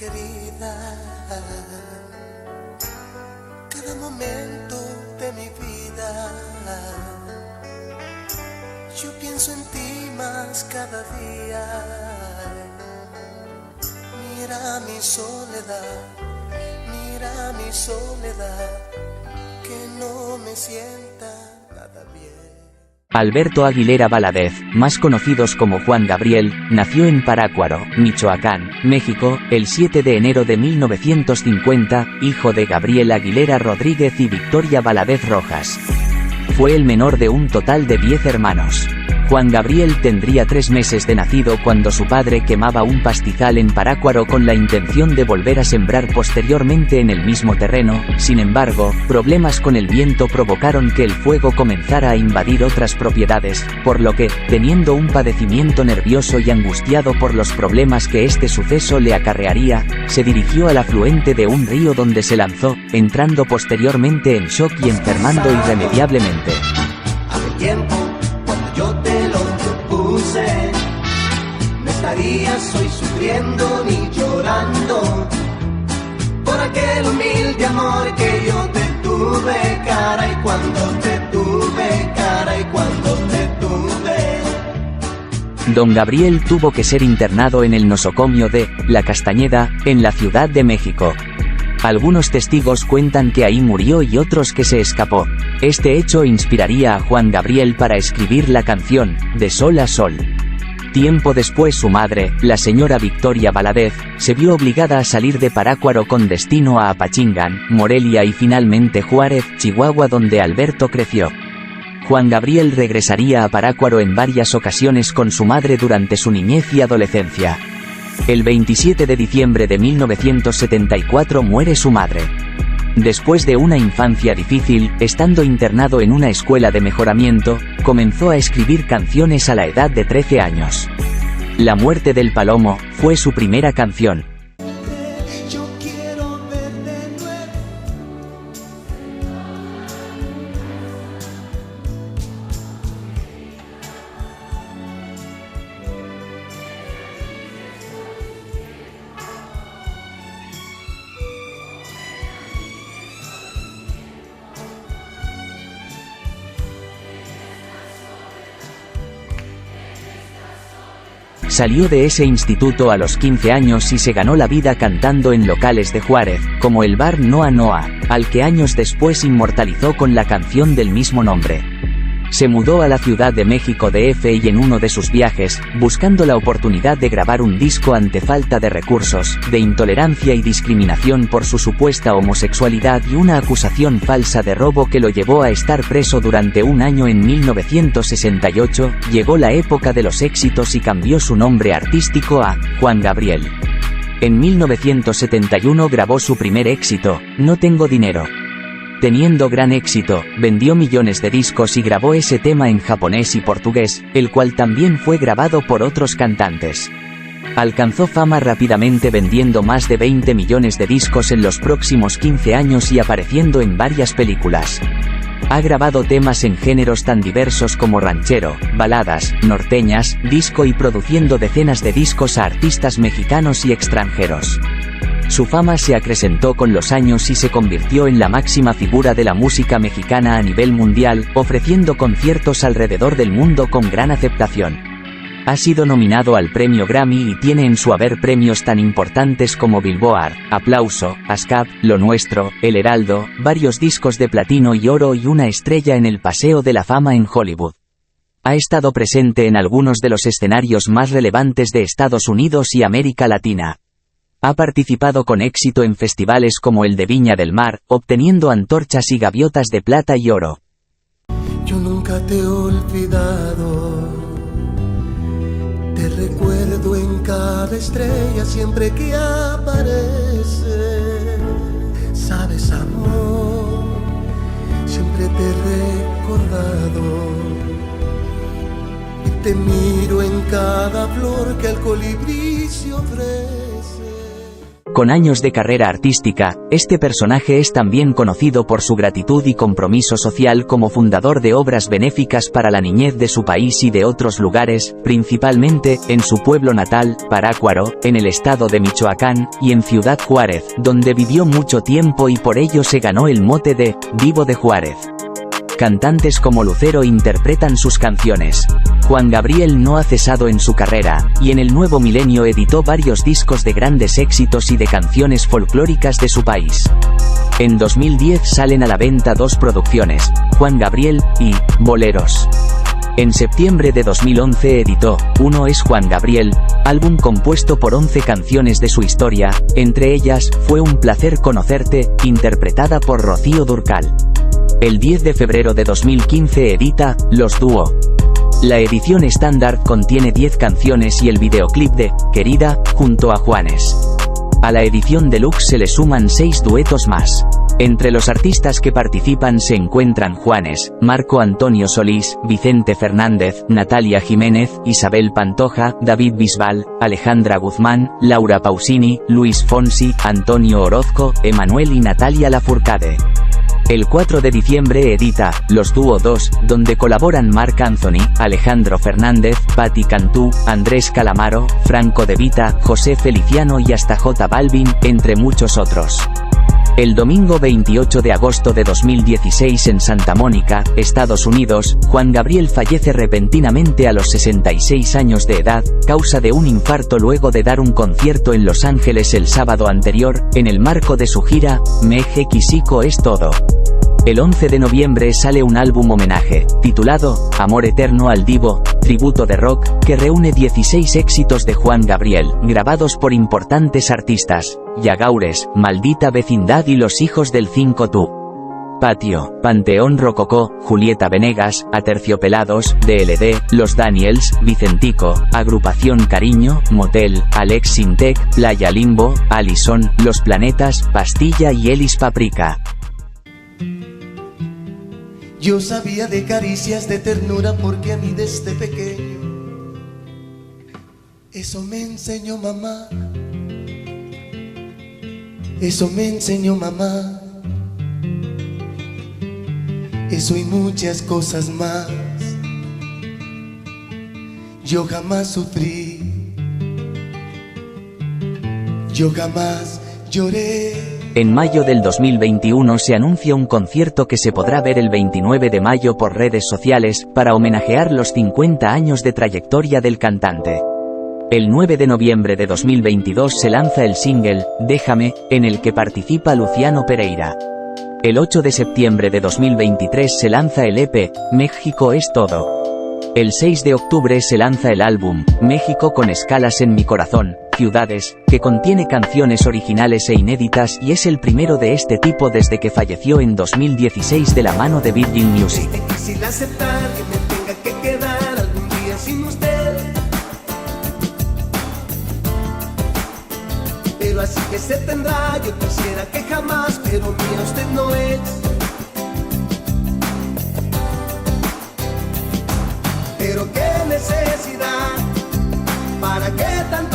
querida, cada momento de mi vida, yo pienso en ti más cada día. Mira mi soledad, que no me sienta nada bien. Alberto Aguilera Valadez, más conocidos como Juan Gabriel, nació en Parácuaro, Michoacán, México, el 7 de enero de 1950, hijo de Gabriel Aguilera Rodríguez y Victoria Valadez Rojas. Fue el menor de un total de 10 hermanos. Juan Gabriel tendría 3 meses de nacido cuando su padre quemaba un pastizal en Parácuaro con la intención de volver a sembrar posteriormente en el mismo terreno. Sin embargo, problemas con el viento provocaron que el fuego comenzara a invadir otras propiedades, por lo que, teniendo un padecimiento nervioso y angustiado por los problemas que este suceso le acarrearía, se dirigió al afluente de un río donde se lanzó, entrando posteriormente en shock y enfermando irremediablemente. Hace tiempo, cuando yo te lo propuse, no estarías hoy sufriendo ni llorando por aquel humilde amor que yo te tuve, caray, cuando te tuve, caray, cuando te tuve. Don Gabriel tuvo que ser internado en el nosocomio de La Castañeda, en la Ciudad de México. Algunos testigos cuentan que ahí murió y otros que se escapó. Este hecho inspiraría a Juan Gabriel para escribir la canción, De Sol a Sol. Tiempo después su madre, la señora Victoria Valadez, se vio obligada a salir de Parácuaro con destino a Apachingán, Morelia y finalmente Juárez, Chihuahua, donde Alberto creció. Juan Gabriel regresaría a Parácuaro en varias ocasiones con su madre durante su niñez y adolescencia. El 27 de diciembre de 1974 muere su madre. Después de una infancia difícil, estando internado en una escuela de mejoramiento, comenzó a escribir canciones a la edad de 13 años. La muerte del palomo fue su primera canción. Salió de ese instituto a los 15 años y se ganó la vida cantando en locales de Juárez, como el bar Noa Noa, al que años después inmortalizó con la canción del mismo nombre. Se mudó a la Ciudad de México DF y en uno de sus viajes, buscando la oportunidad de grabar un disco ante falta de recursos, de intolerancia y discriminación por su supuesta homosexualidad y una acusación falsa de robo que lo llevó a estar preso durante un año en 1968, llegó la época de los éxitos y cambió su nombre artístico a Juan Gabriel. En 1971 grabó su primer éxito, No Tengo Dinero. Teniendo gran éxito, vendió millones de discos y grabó ese tema en japonés y portugués, el cual también fue grabado por otros cantantes. Alcanzó fama rápidamente vendiendo más de 20 millones de discos en los próximos 15 años y apareciendo en varias películas. Ha grabado temas en géneros tan diversos como ranchero, baladas, norteñas, disco y produciendo decenas de discos a artistas mexicanos y extranjeros. Su fama se acrecentó con los años y se convirtió en la máxima figura de la música mexicana a nivel mundial, ofreciendo conciertos alrededor del mundo con gran aceptación. Ha sido nominado al premio Grammy y tiene en su haber premios tan importantes como Billboard, Aplauso, ASCAP, Lo Nuestro, El Heraldo, varios discos de platino y oro y una estrella en el Paseo de la Fama en Hollywood. Ha estado presente en algunos de los escenarios más relevantes de Estados Unidos y América Latina. Ha participado con éxito en festivales como el de Viña del Mar, obteniendo antorchas y gaviotas de plata y oro. Yo nunca te he olvidado, te recuerdo en cada estrella siempre que aparece. Sabes, amor, siempre te he recordado y te miro en cada flor que el colibrí se ofrece. Con años de carrera artística, este personaje es también conocido por su gratitud y compromiso social como fundador de obras benéficas para la niñez de su país y de otros lugares, principalmente en su pueblo natal, Parácuaro, en el estado de Michoacán, y en Ciudad Juárez, donde vivió mucho tiempo y por ello se ganó el mote de Vivo de Juárez. Cantantes como Lucero interpretan sus canciones. Juan Gabriel no ha cesado en su carrera, y en el nuevo milenio editó varios discos de grandes éxitos y de canciones folclóricas de su país. En 2010 salen a la venta 2 producciones, Juan Gabriel y Boleros. En septiembre de 2011 editó Uno es Juan Gabriel, álbum compuesto por 11 canciones de su historia, entre ellas Fue un placer conocerte, interpretada por Rocío Dúrcal. El 10 de febrero de 2015 edita Los Dúo. La edición estándar contiene 10 canciones y el videoclip de Querida, junto a Juanes. A la edición deluxe se le suman 6 duetos más. Entre los artistas que participan se encuentran Juanes, Marco Antonio Solís, Vicente Fernández, Natalia Jiménez, Isabel Pantoja, David Bisbal, Alejandra Guzmán, Laura Pausini, Luis Fonsi, Antonio Orozco, Emanuel y Natalia Lafourcade. El 4 de diciembre edita Los Dúo 2, donde colaboran Marc Anthony, Alejandro Fernández, Patti Cantú, Andrés Calamaro, Franco De Vita, José Feliciano y hasta J Balvin, entre muchos otros. El domingo 28 de agosto de 2016 en Santa Mónica, Estados Unidos, Juan Gabriel fallece repentinamente a los 66 años de edad, causa de un infarto luego de dar un concierto en Los Ángeles el sábado anterior, en el marco de su gira, México es todo. El 11 de noviembre sale un álbum homenaje, titulado Amor Eterno al Divo, tributo de rock, que reúne 16 éxitos de Juan Gabriel, grabados por importantes artistas, Yagaures, Maldita Vecindad y Los Hijos del 5 Tú. Patio, Panteón Rococó, Julieta Venegas, Aterciopelados, DLD, Los Daniels, Vicentico, Agrupación Cariño, Motel, Alex Sintek, Playa Limbo, Allison, Los Planetas, Pastilla y Elis Paprika. Yo sabía de caricias de ternura porque a mí desde pequeño eso me enseñó mamá. Eso me enseñó mamá. Eso y muchas cosas más. Yo jamás sufrí. Yo jamás lloré. En mayo del 2021 se anuncia un concierto que se podrá ver el 29 de mayo por redes sociales, para homenajear los 50 años de trayectoria del cantante. El 9 de noviembre de 2022 se lanza el single, Déjame, en el que participa Luciano Pereira. El 8 de septiembre de 2023 se lanza el EP, México es todo. El 6 de octubre se lanza el álbum, México con escalas en mi corazón, Ciudades, que contiene canciones originales e inéditas y es el primero de este tipo desde que falleció en 2016 de la mano de Virgin Music. Es difícil aceptar que me tenga que quedar algún día sin usted, pero así que se tendrá. Yo quisiera que jamás, pero mía usted no es. Pero qué necesidad, para qué tanto